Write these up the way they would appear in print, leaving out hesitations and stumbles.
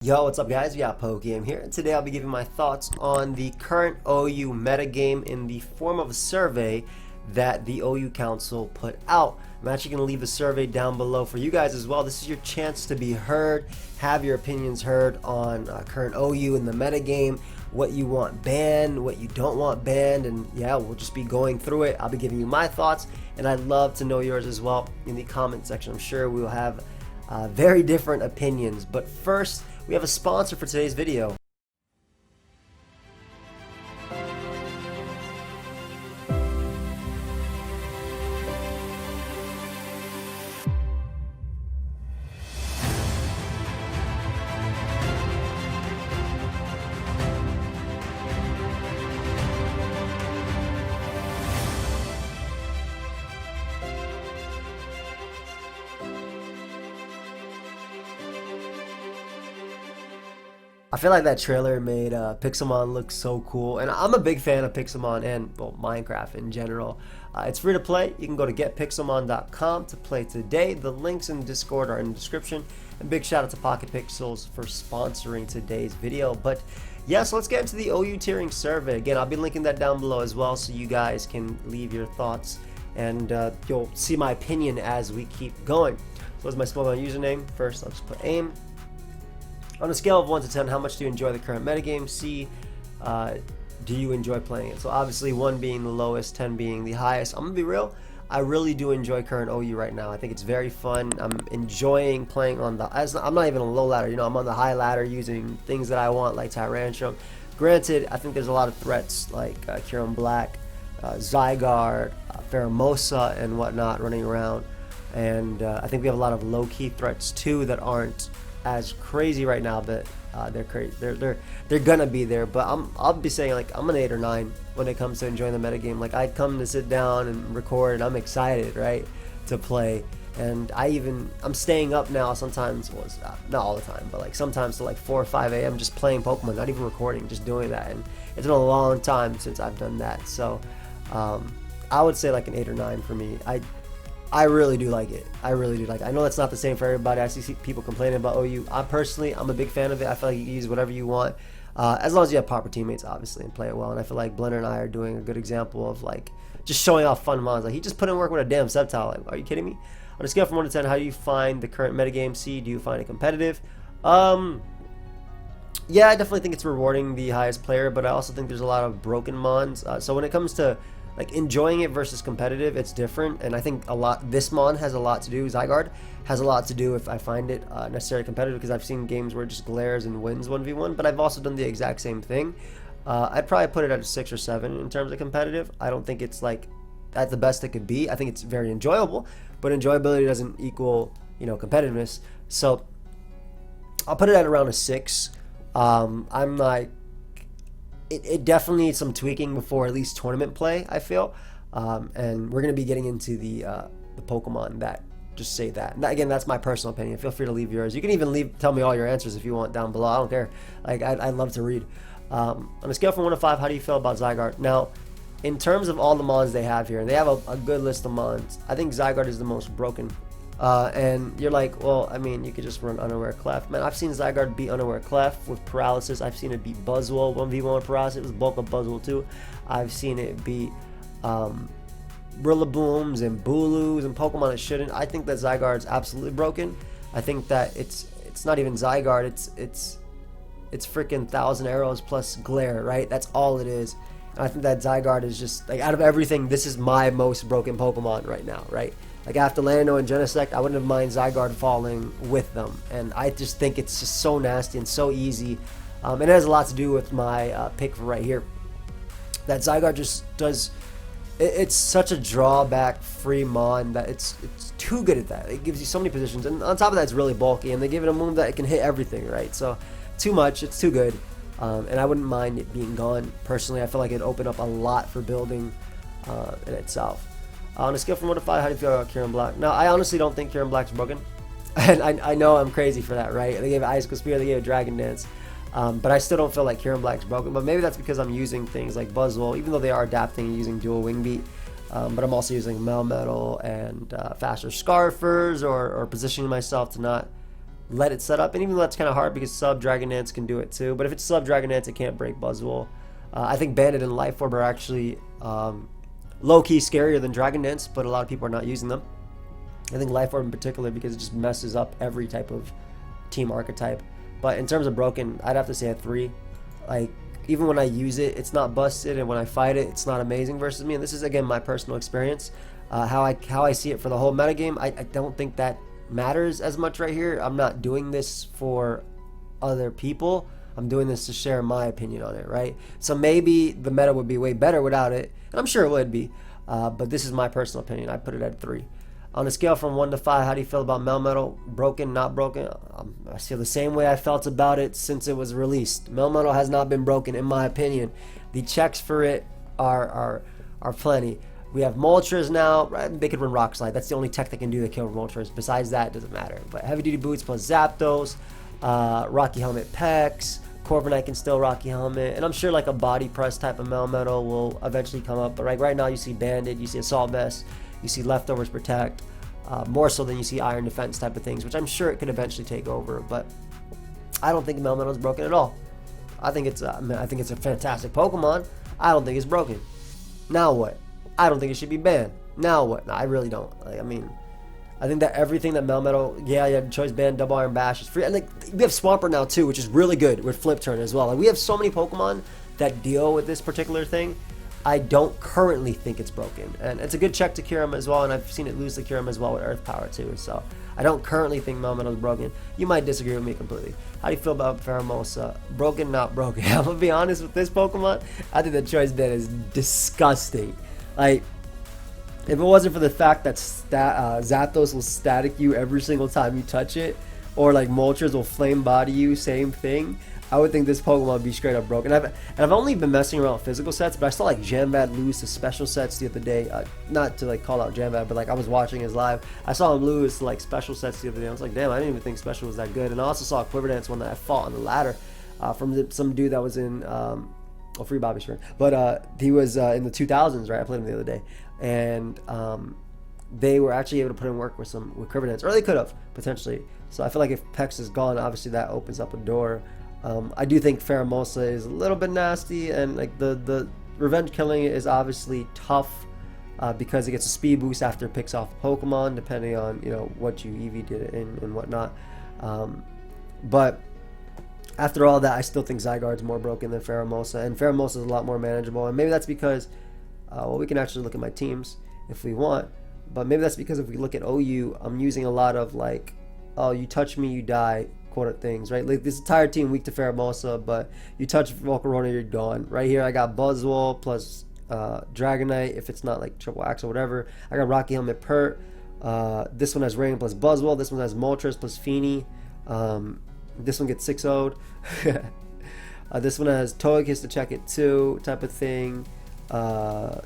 Yo, what's up guys? We got pokeaim here, and today I'll be giving my thoughts on the current OU metagame in the form of a survey that the OU Council put out. I'm actually going to leave a survey down below for you guys as well. This is your chance to be heard, have your opinions heard on current OU in the metagame, what you want banned, what you don't want banned, and yeah, we'll just be going through it. I'll be giving you my thoughts, and I'd love to know yours as well in the comment section. I'm sure we will have very different opinions, but first, we have a sponsor for today's video. I feel like that trailer made Pixelmon look so cool, and I'm a big fan of Pixelmon and, well, Minecraft in general. It's free to play. You can go to getpixelmon.com to play today. The links in Discord are in the description. And big shout out to Pocket Pixels for sponsoring today's video. But yeah, so let's get into the OU tiering survey. Again, I'll be linking that down below as well, so you guys can leave your thoughts, and you'll see my opinion as we keep going. So as my Pokemon username, first I'll just put aim. On a scale of 1 to 10, how much do you enjoy the current metagame? C, do you enjoy playing it? So obviously 1 being the lowest, 10 being the highest. I'm going to be real, I really do enjoy current OU right now. I think it's very fun. I'm enjoying playing on the, I'm not even on a low ladder, you know, I'm on the high ladder using things that I want like Tyrantrum. Granted, I think there's a lot of threats like Kyurem-Black, Zygarde, Pheromosa and whatnot running around. And I think we have a lot of low-key threats too that aren't as crazy right now, but they're crazy. They're gonna be there. But I'll be saying like I'm an 8 or 9 when it comes to enjoying the metagame. Like I come to sit down and record, and I'm excited, right, to play. And I'm staying up now sometimes. Well, not all the time, but like sometimes to like 4 or 5 a.m. just playing Pokemon, not even recording, just doing that. And it's been a long time since I've done that. So I would say like an 8 or 9 for me. I really do like it. I really do like it. I know that's not the same for everybody. I see people complaining about OU. I'm a big fan of it. I feel like you can use whatever you want, as long as you have proper teammates, obviously, and play it well. And I feel like Blender and I are doing a good example of like just showing off fun mons. Like he just put in work with a damn Sceptile. Like, are you kidding me? On a scale from 1 to 10, how do you find the current metagame? C, do you find it competitive? Yeah, I definitely think it's rewarding the highest player, but I also think there's a lot of broken mons. So when it comes to like enjoying it versus competitive, it's different, and I think this mon has a lot to do, Zygarde has a lot to do if I find it necessarily competitive, because I've seen games where it just glares and wins 1v1, but I've also done the exact same thing. I'd probably put it at a 6 or 7 in terms of competitive. I don't think it's like at the best it could be. I think it's very enjoyable, but enjoyability doesn't equal, you know, competitiveness. So I'll put it at around a 6. I'm like, it definitely needs some tweaking before at least tournament play, I feel. And we're going to be getting into the Pokemon that just say that. And again, that's my personal opinion. Feel free to leave yours. You can even tell me all your answers if you want down below. I don't care. Like, I'd love to read. On a scale from 1 to 5, how do you feel about Zygarde? Now, in terms of all the mons they have here, and they have a good list of mons, I think Zygarde is the most broken. And you're like, well, I mean, you could just run Unaware Clef. Man, I've seen Zygarde beat Unaware Clef with paralysis. I've seen it beat Buzzwole 1v1 with paralysis. It was bulk of Buzzwole too. I've seen it beat Rillabooms and Booloos and Pokemon it shouldn't. I think that Zygarde's absolutely broken. I think that it's not even Zygarde. It's freaking 1,000 arrows plus glare, right? That's all it is. And I think that Zygarde is just like, out of everything, this is my most broken Pokemon right now, right? Like after Lando and Genesect, I wouldn't have mind Zygarde falling with them. And I just think it's just so nasty and so easy. And it has a lot to do with my pick for right here. That Zygarde just does, it's such a drawback free mon that it's too good at that. It gives you so many positions. And on top of that, it's really bulky. And they give it a move that it can hit everything, right? So too much, it's too good. And I wouldn't mind it being gone. Personally, I feel like it'd open up a lot for building in itself. On a scale from 1 to 5, how do you feel about Kyurem-Black? Now, I honestly don't think Kyurem-Black's broken. And I know I'm crazy for that, right? They gave it Icicle Spear, they gave it Dragon Dance. But I still don't feel like Kyurem-Black's broken. But maybe that's because I'm using things like Buzzwole, even though they are adapting and using dual Wing Beat. But I'm also using Melmetal and faster Scarfers, or positioning myself to not let it set up. And even though that's kind of hard because sub Dragon Dance can do it too. But if it's sub Dragon Dance, it can't break Buzzwole. I think Bandit and Life Orb are actually low-key scarier than Dragon Dance, but a lot of people are not using them. I think Life Orb in particular because it just messes up every type of team archetype. But in terms of broken, I'd have to say a 3. Like, even when I use it, it's not busted, and when I fight it, it's not amazing versus me. And this is, again, my personal experience. How I see it for the whole metagame, I don't think that matters as much right here. I'm not doing this for other people. I'm doing this to share my opinion on it, right? So maybe the meta would be way better without it, and I'm sure it would be. But this is my personal opinion. I put it at 3. On a scale from 1 to 5, how do you feel about Melmetal? Broken, not broken? I feel the same way I felt about it since it was released. Melmetal has not been broken, in my opinion. The checks for it are plenty. We have Moltres now. They could run Rock Slide. That's the only tech that can do the kill Moltres. Besides that, it doesn't matter. But Heavy Duty Boots plus Zapdos, Rocky Helmet Pex, Corviknight can still Rocky Helmet, and I'm sure like a Body Press type of Melmetal will eventually come up. But right now you see Bandit, you see Assault Vest, you see Leftovers Protect, more so than you see Iron Defense type of things, which I'm sure it could eventually take over. But I don't think Melmetal is broken at all. I think it's a fantastic Pokemon. I don't think it's broken. Now what? I don't think it should be banned. Now what? No, I really don't. Like, I mean, I think that everything that Melmetal, yeah, you have Choice Band, Double Iron Bash is free. And like, we have Swampert now too, which is really good with Flip Turn as well. Like, we have so many Pokemon that deal with this particular thing. I don't currently think it's broken. And it's a good check to Kyurem as well, and I've seen it lose to Kyurem as well with Earth Power too. So I don't currently think Melmetal is broken. You might disagree with me completely. How do you feel about Pheromosa? Broken, not broken. I'm gonna be honest with this Pokemon. I think the Choice Band is disgusting. Like, if it wasn't for the fact that Zapdos will static you every single time you touch it, or like Moltres will flame body you, same thing, I would think this Pokemon would be straight up broken. I've only been messing around with physical sets, but I saw like Janvad lose to special sets the other day. Not to like call out Janvad, but like I was watching his live. I saw him lose to like special sets the other day. I was like, damn, I didn't even think special was that good. And I also saw a Quiver Dance one that I fought on the ladder from some dude that was in free Bobby Shrimp, but he was in the 2000s, right? I played him the other day, and they were actually able to put in work with Quiver Dance, or they could have potentially. So I feel like if Pex is gone, obviously that opens up a door. I do think Pheromosa is a little bit nasty, and like the revenge killing is obviously tough because it gets a speed boost after it picks off Pokemon, depending on what you EV did it in and whatnot. But after all that, I still think Zygarde's more broken than Pheromosa, and Pheromosa is a lot more manageable. And maybe that's because, well, we can actually look at my teams if we want, but maybe that's because if we look at OU, I'm using a lot of like, oh, you touch me, you die, quote things, right? Like this entire team weak to Pheromosa, but you touch Volcarona, you're gone. Right here, I got Buzzwole plus Dragonite if it's not like Triple Axe or whatever. I got Rocky Helmet Pert. This one has Rain plus Buzzwole. This one has Moltres plus Feeny. This one gets 6-0'd. This one has Togekiss to check it too, type of thing.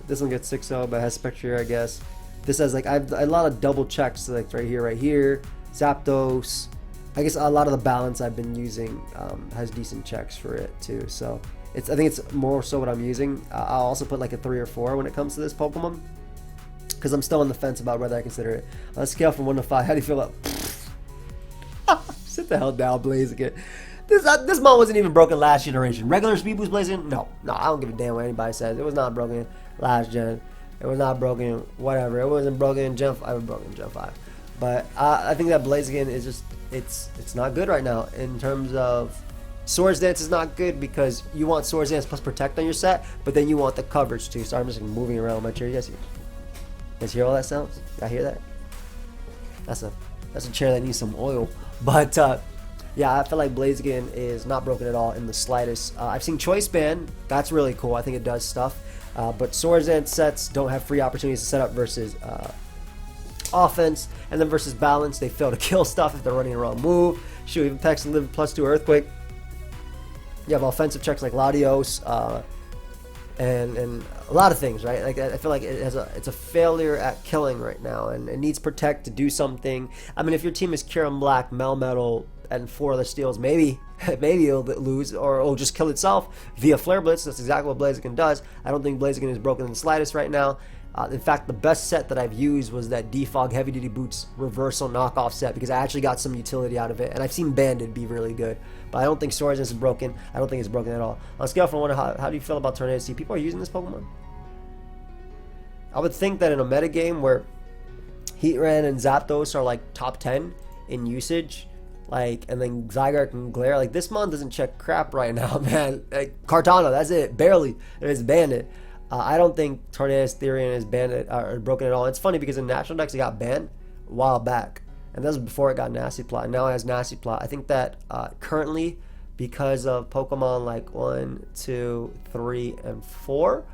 This one gets 6-0, but has Spectrier, I guess. This has like I have a lot of double checks, like right here, Zapdos. I guess a lot of the balance I've been using has decent checks for it too. So I think it's more so what I'm using. I'll also put like a 3 or 4 when it comes to this Pokemon, because I'm still on the fence about whether I consider it. On a scale from 1 to 5, how do you feel about? Sit the hell down, Blaziken. This mon wasn't even broken last generation. Regular Speed Boost Blaziken? No, I don't give a damn what anybody says. It was not broken last gen. It was not broken, whatever. It wasn't broken in Gen 5. I was broken in Gen 5. But I think that Blaziken is just, it's not good right now in terms of Swords Dance is not good because you want Swords Dance plus Protect on your set, but then you want the coverage too. So I'm just moving around my chair. You guys hear all that sounds? I hear that? That's a chair that needs some oil. But yeah, I feel like Blaziken is not broken at all in the slightest. I've seen Choice Band. That's really cool. I think it does stuff. But Swords Dance sets don't have free opportunities to set up versus offense, and then versus balance, they fail to kill stuff if they're running a wrong move. Shoot, even Pex and live +2 Earthquake. You have offensive checks like Latios, and a lot of things, right? Like I feel like it's a failure at killing right now, and it needs Protect to do something. I mean, if your team is Kyurem-Black, Melmetal, and 4 other steals, maybe it'll lose, or it'll just kill itself via Flare Blitz. That's exactly what Blaziken does. I don't think Blaziken is broken in the slightest right now. In fact, the best set that I've used was that Defog Heavy Duty Boots reversal knockoff set because I actually got some utility out of it, and I've seen Banded be really good. But I don't think Swords is broken. I don't think it's broken at all. On a scale from 1 to how do you feel about Tornadus-T? People are using this Pokemon? I would think that in a metagame where Heatran and Zapdos are like top 10 in usage, like, and then Zygarde and Glare, like this mon doesn't check crap right now, man. Like Kartana, that's it, barely, and it's Bandit. I don't think Tornadus, Therian is banned or broken at all. It's funny because in National Decks it got banned a while back, and that was before it got Nasty Plot. Now it has Nasty Plot. I think that currently, because of Pokemon like 1, 2, 3, and 4,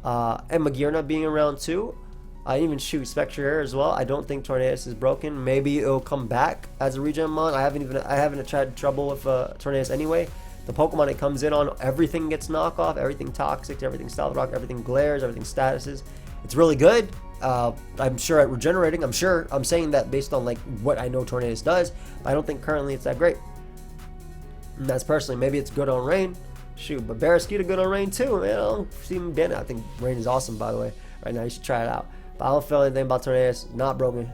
and Magearna being around too, I even shoot Spectrier as well. I don't think Tornadus is broken. Maybe it'll come back as a regen mon. I haven't tried trouble with Tornadus anyway. The Pokemon it comes in on, everything gets knockoff, everything toxic, everything Stealth Rock, everything glares, everything statuses. It's really good. I'm sure at regenerating, I'm saying that based on like what I know Tornadus does, but I don't think currently it's that great. And that's personally, maybe it's good on rain. Shoot, but Barraskewda good on rain too, man. I don't see him ban it. I think rain is awesome, by the way. Right now, you should try it out. But I don't feel anything about Tornadus. Not broken.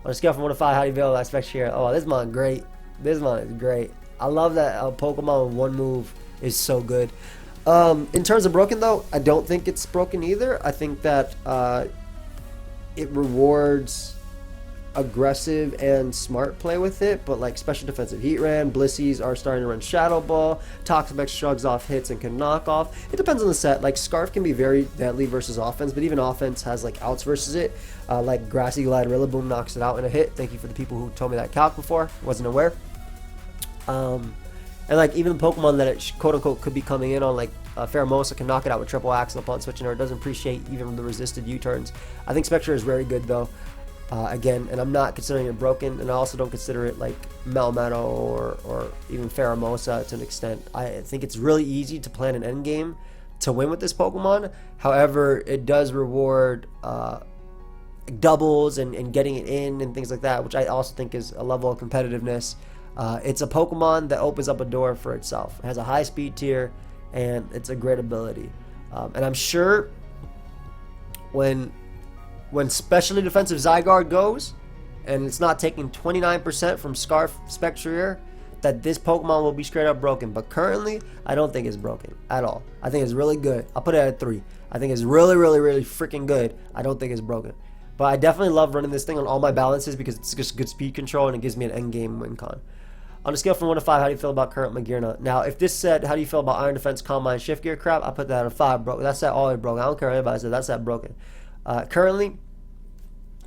On a scale from 1 to 5, how do you feel about Spectrier? Oh, this mon great. This mon is great. I love that Pokemon with one move is so good. In terms of broken, though, I don't think it's broken either. I think that it rewards aggressive and smart play with it, but like special defensive Heatran, Blissey's are starting to run Shadow Ball, Toxapex shrugs off hits and can knock off. It depends on the set. Like Scarf can be very deadly versus offense, but even offense has like outs versus it. Like Grassy Glide Rillaboom knocks it out in a hit. Thank you for the people who told me that calc before. Wasn't aware. And like even the Pokemon that it quote unquote could be coming in on, like Pheromosa, can knock it out with triple axle upon switching her. It doesn't appreciate even the resisted U-turns. I think Spectrier is very good though. Again, and I'm not considering it broken, and I also don't consider it like Melmetal or even Pheromosa to an extent. I think it's really easy to plan an endgame to win with this Pokemon. However, it does reward doubles and getting it in and things like that, which I also think is a level of competitiveness. It's a Pokemon that opens up a door for itself. It has a high speed tier, and it's a great ability. And I'm sure when specially defensive Zygarde goes, and it's not taking 29% from Scarf Spectrier, that this Pokemon will be straight up broken. But currently, I don't think it's broken at all. I think it's really good. I'll put it at 3. I think it's really, really, really freaking good. I don't think it's broken. But I definitely love running this thing on all my balances because it's just good speed control and it gives me an endgame win con. On a scale from 1 to 5, how do you feel about current Magearna? Now, if this said, how do you feel about Iron Defense, Combine, Shift Gear crap, I put that at a 5, bro. That's that all it broke. I don't care what anybody says. That's that broken. Currently,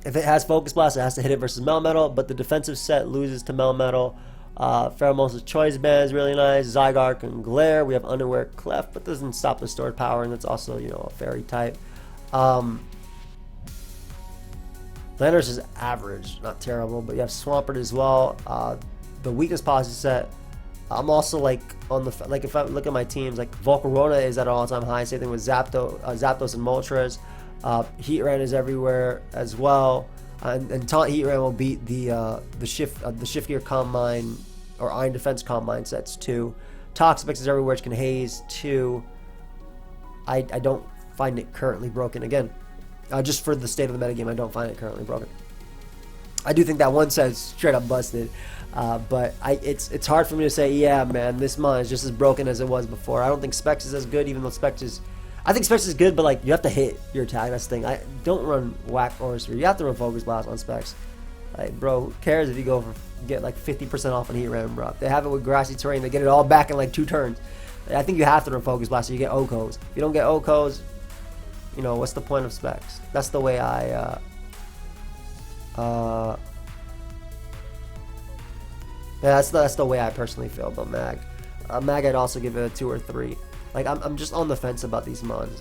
if it has Focus Blast, it has to hit it versus Melmetal, but the defensive set loses to Melmetal. Pheromosa's Choice Band is really nice. Zygarde can Glare. We have Unaware Clef, but doesn't stop the stored power, and it's also, you know, a fairy type. Landorus is average, not terrible, but you have Swampert as well. The weakness policy set, I'm also like on the, like if I look at my teams, like Volcarona is at an all-time high. Same thing with Zapdos and Moltres. Heatran is everywhere as well, and Taunt Heatran will beat the Shift Gear Combine or Iron Defense Combine sets too. Toxapex is everywhere, which can haze too. I don't find it currently broken. Again, just for the state of the metagame, I don't find it currently broken. I do think that one set is straight up busted, but it's hard for me to say, yeah, man, this mon is just as broken as it was before. I don't think Specs is as good, even though Specs is... I think Specs is good, but like you have to hit your attack. That's the thing. I don't run Whack or Sphere. You have to run Focus Blast on Specs. Like, bro, who cares if you go for get like 50% off on Heatran, bro? They have it with Grassy Terrain. They get it all back in like 2 turns. I think you have to run Focus Blast so you get OHKOs. If you don't get OHKOs, you know, what's the point of Specs? That's the way yeah, that's the way I personally feel about Mag. Mag, I'd also give it a 2 or 3. Like, I'm just on the fence about these mons.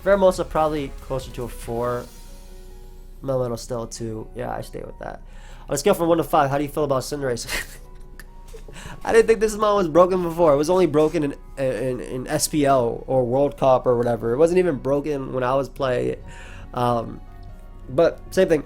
Pheromosa probably closer to a 4. Melmetal still a 2. Yeah, I stay with that. On a scale from 1 to 5, how do you feel about Cinderace? I didn't think this mon was broken before. It was only broken in SPL or World Cup or whatever. It wasn't even broken when I was playing it. But same thing.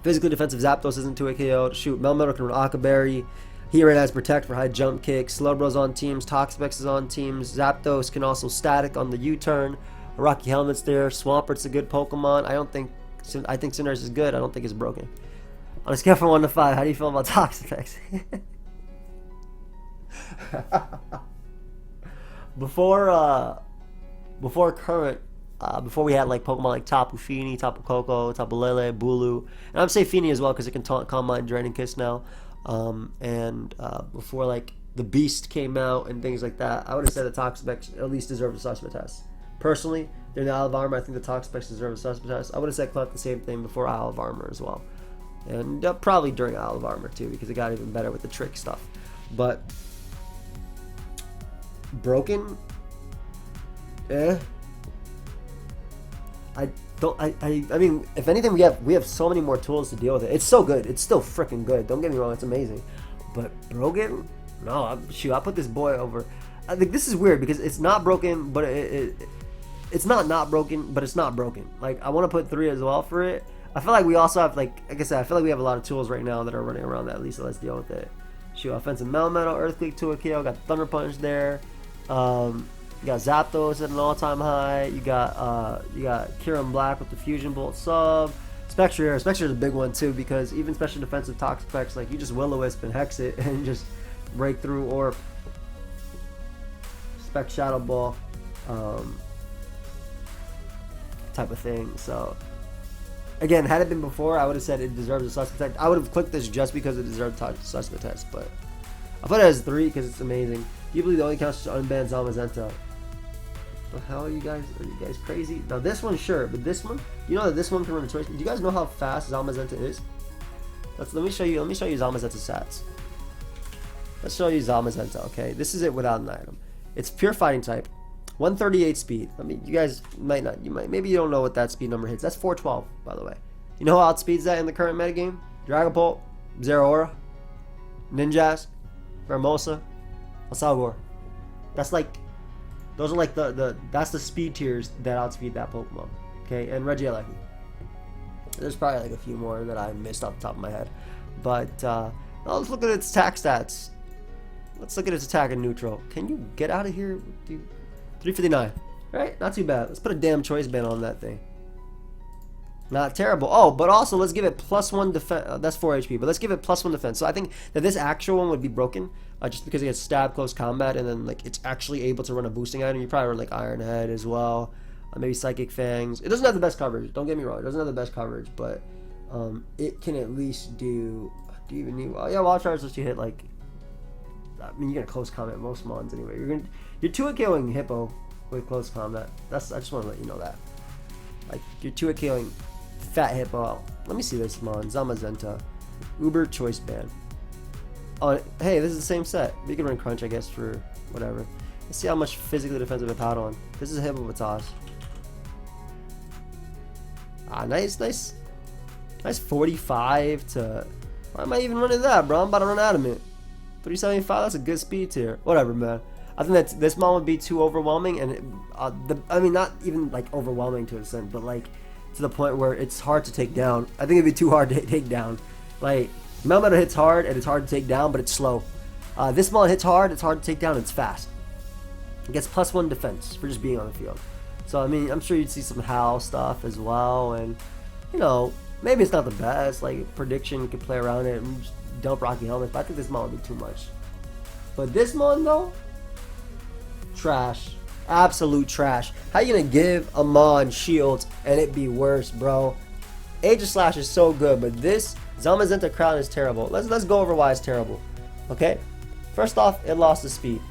Physically defensive Zapdos isn't 2 KO. Shoot, Melmetal can run Akaberry. Heatran has Protect for high jump kicks. Slowbro's on teams. Toxapex is on teams. Zapdos can also static on the U-turn. Rocky Helmet's there. Swampert's a good Pokemon. I think Cinderace is good. I don't think it's broken. On a scale from 1 to 5, how do you feel about Toxapex? Before current, before we had like Pokemon like Tapu Fini, Tapu Koko, Tapu Lele, Bulu, and I'm saying Fini as well because it can Calm Mind, Draining Kiss now. Before like the Beast came out and things like that, I would have said the Toxapex at least deserved a Suspect Test. Personally, during the Isle of Armor, I think the Toxapex deserved a Suspect Test. I would have said Clef the same thing before Isle of Armor as well. And probably during Isle of Armor too, because it got even better with the trick stuff. But broken, I mean, if anything, we have so many more tools to deal with it. It's so good. It's still freaking good. Don't get me wrong. It's amazing. But broken? No. I put this boy over. I think this is weird because it's not broken, but it's not broken, but it's not broken. Like, I want to put 3 as well for it. I feel like we also have, like I said, I feel like we have a lot of tools right now that are running around that. At least let's deal with it. Shoot, offensive Melmetal, Earthquake to a kill. Got Thunder Punch there. You got Zapdos at an all-time high. You got Kyurem-Black with the Fusion Bolt sub. Spectrier is a big one too because even special defensive Toxapex, like you just Will-O-Wisp and Hex it and just break through or Spec Shadow Ball type of thing. So again, had it been before, I would have said it deserves a Suspect Test. I would have clicked this just because it deserved a Suspect Test, but I put it as 3 because it's amazing. Do you believe the only counts is unban Zamazenta? The hell, are you guys crazy? Now this one, sure, but this one, you know that this one can run a choice. Do you guys know how fast Zamazenta is? Let me show you Zamazenta's stats. Let's show you Zamazenta. Okay, this is it without an item. It's pure fighting type, 138 speed. I mean, you guys might not. Maybe you don't know what that speed number hits. That's 412, by the way. You know who outspeeds that in the current metagame? Dragapult, Zeraora, Ninjask, Pheromosa, Salgor. That's like. Those are like that's the speed tiers that outspeed that Pokemon. Okay, and Regieleki. There's probably like a few more that I missed off the top of my head. But now let's look at its attack stats. Let's look at its attack and neutral. Can you get out of here? Dude? 359. Right? Not too bad. Let's put a damn choice band on that thing. Not terrible. Oh, but also let's give it +1 defense. That's 4 HP, but let's give it +1 defense. So I think that this actual one would be broken just because it gets stab close combat, and then like it's actually able to run a boosting item. You probably run like Iron Head as well, maybe Psychic Fangs. It doesn't have the best coverage. Don't get me wrong. It doesn't have the best coverage, but it can at least do. Do you even need? Oh yeah, Wild Charge lets you hit like. I mean, you're gonna close combat most mons anyway. You're 2-hit killing Hippo with close combat. I just want to let you know that. Like you're 2-hit killing Fat Hippo. Let me see this mon. Zamazenta, Uber Choice Band. Oh, hey, this is the same set. We can run Crunch, I guess, for whatever. Let's see how much physically defensive it had on. This is a Hippopotas. Nice 45 to. Why am I even running that, bro? I'm about to run Adamant. 375. That's a good speed tier. Whatever, man. I think that this mon would be too overwhelming, and I mean, not even like overwhelming to a extent, but like to the point where it's hard to take down. I think it'd be too hard to take down. Like Melmetal hits hard and it's hard to take down, but it's slow. This mon hits hard, it's hard to take down, it's fast. It gets +1 defense for just being on the field. So I mean, I'm sure you'd see some Howl stuff as well, and you know, maybe it's not the best. Like Prediction could play around it and just dump Rocky Helmets, but I think this mon would be too much. But this mon though, trash. Absolute trash. How you gonna give a mon shields and it be worse, bro? Aegislash is so good, but this Zamazenta Crown is terrible. Let's go over why it's terrible. Okay, first off, it lost the speed,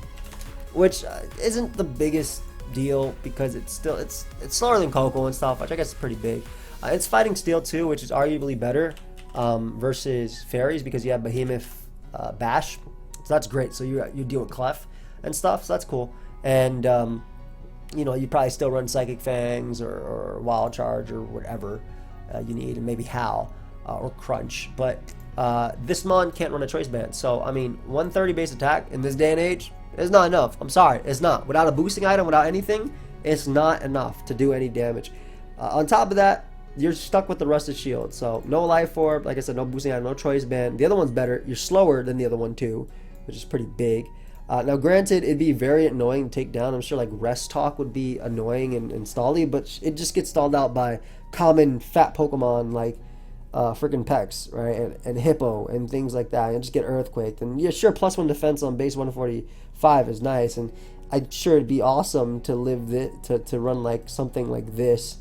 which isn't the biggest deal because it's slower than Coco and stuff, which I guess is pretty big. It's fighting Steel too, which is arguably better versus Fairies because you have Behemoth Bash, so that's great. So you deal with Clef and stuff, so that's cool. And you know, you probably still run Psychic Fangs or Wild Charge or whatever you need, and maybe Howl or Crunch. But this mon can't run a choice band. So I mean, 130 base attack in this day and age is not enough. I'm sorry, it's not. Without a boosting item, without anything, it's not enough to do any damage. On top of that, you're stuck with the Rusted Shield. So no Life Orb, like I said, no boosting item, no choice band. The other one's better. You're slower than the other one too, which is pretty big. Now, granted, it'd be very annoying to take down. I'm sure like Rest Talk would be annoying and stally, but it just gets stalled out by common fat Pokemon like freaking Pex, right, and Hippo and things like that, and just get Earthquaked. And yeah, sure, +1 defense on base 145 is nice, and I'm sure it'd be awesome to to run like something like this,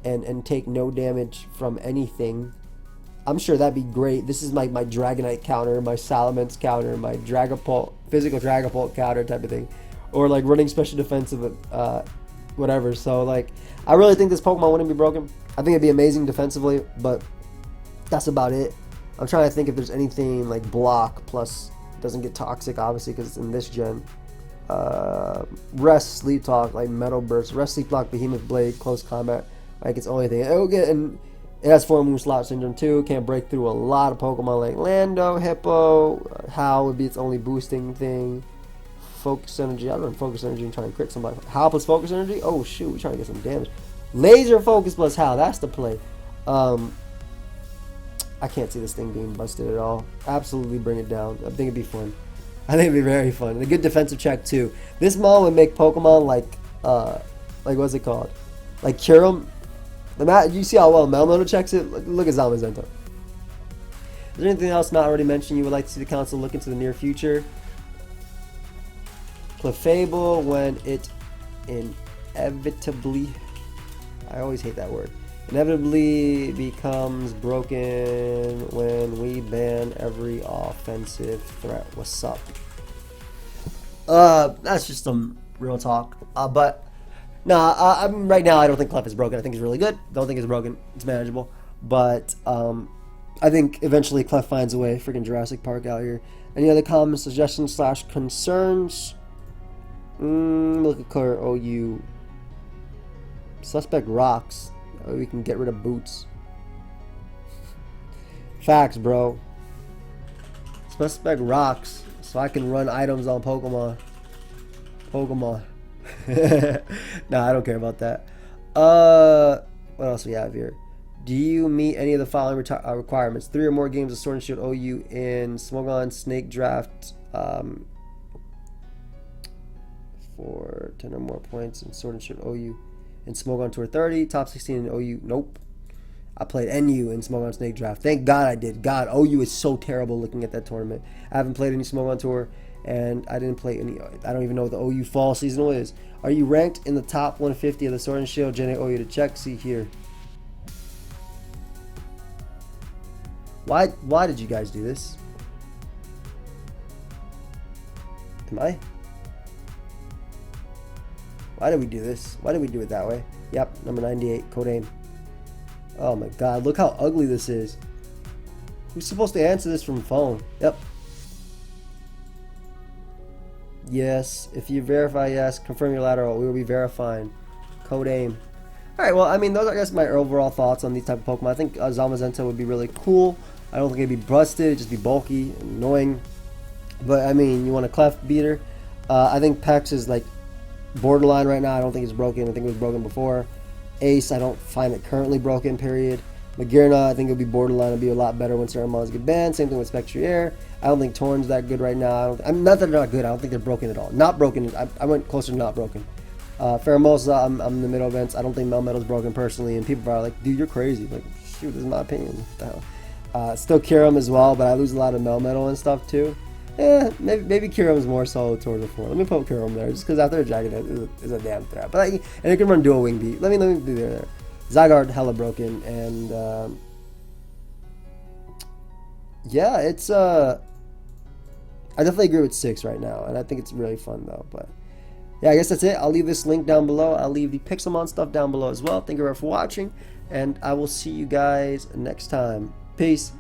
and take no damage from anything. I'm sure that'd be great. This is my Dragonite counter, my Salamence counter, my Dragapult, physical Dragapult counter type of thing. Or like running special defensive, whatever. So like, I really think this Pokemon wouldn't be broken. I think it'd be amazing defensively, but that's about it. I'm trying to think if there's anything like block, plus doesn't get toxic, obviously, because it's in this gen. Rest, Sleep Talk, like Metal Burst, Rest, Sleep Talk, Behemoth Blade, Close Combat. Like, it's the only thing. It'll get, and it has 4 Moon Slot Syndrome too. Can't break through a lot of Pokemon like Lando, Hippo. Howl would be its only boosting thing. Focus Energy. I don't know, Focus Energy and trying to crit somebody. Howl plus Focus Energy? Oh shoot, we're trying to get some damage. Laser Focus plus Howl. That's the play. I can't see this thing being busted at all. Absolutely bring it down. I think it'd be fun. I think it'd be very fun. And a good defensive check too. This Maul would make Pokemon like what's it called? Like Kyurem. You see how well Melmetal checks it? Look at Zamazenta. Is there anything else not already mentioned you would like to see the council look into the near future? Clefable when it inevitably, I always hate that word, inevitably becomes broken when we ban every offensive threat. What's up? That's just some real talk. But nah, right now I don't think Clef is broken. I think it's really good. Don't think it's broken. It's manageable. But I think eventually Clef finds a way. Freaking Jurassic Park out here. Any other comments, suggestions, / concerns? Look at color OU. Suspect rocks. We can get rid of boots. Facts, bro. Suspect rocks. So I can run items on Pokemon. Nah, I don't care about that. What else we have here? Do you meet any of the following requirements? 3 or more games of Sword and Shield OU in Smogon Snake Draft. For 10 or more points in Sword and Shield OU in Smogon Tour 30. Top 16 in OU. Nope. I played NU in Smogon Snake Draft. Thank God I did. God, OU is so terrible looking at that tournament. I haven't played any Smogon Tour, and I didn't play any. I don't even know what the OU Fall Seasonal is. Are you ranked in the top 150 of the Sword and Shield? Generate OU to check. See here. Why did you guys do this? Am I? Why did we do this? Why did we do it that way? Yep, number 98, code aim. Oh my god, look how ugly this is. Who's supposed to answer this from phone? Yep. Yes, if you verify yes, confirm your lateral, we will be verifying. Code aim. Alright, well, I mean, those are, I guess, my overall thoughts on these type of Pokemon. I think Zamazenta would be really cool. I don't think it'd be busted, it'd just be bulky and annoying. But, I mean, you want a Clef beater. I think Pex is, like, borderline right now. I don't think it's broken. I think it was broken before. Ace, I don't find it currently broken, period. Magearna, I think it'll be borderline. It'll be a lot better when certain models get banned. Same thing with Spectrier. I don't think Torn's that good right now. I'm not that they're not good. I don't think they're broken at all. Not broken. I went closer to not broken. Pheromosa, I'm in the middle events. I don't think Melmetal's broken personally. And people are like, dude, you're crazy. Like, shoot, this is my opinion. What the hell? Still Kyurem as well, but I lose a lot of Melmetal and stuff too. Yeah, maybe Kyurem's more solid towards the 4. Let me put Kyurem there, just because after a Dragonite is a damn threat. But and it can run dual wing beat. Let me do there. Zygarde hella broken, and yeah, it's I definitely agree with 6 right now, and I think it's really fun though. But yeah, I guess that's it. I'll leave this link down below. I'll leave the Pixelmon stuff down below as well. Thank you very much for watching, and I will see you guys next time. Peace.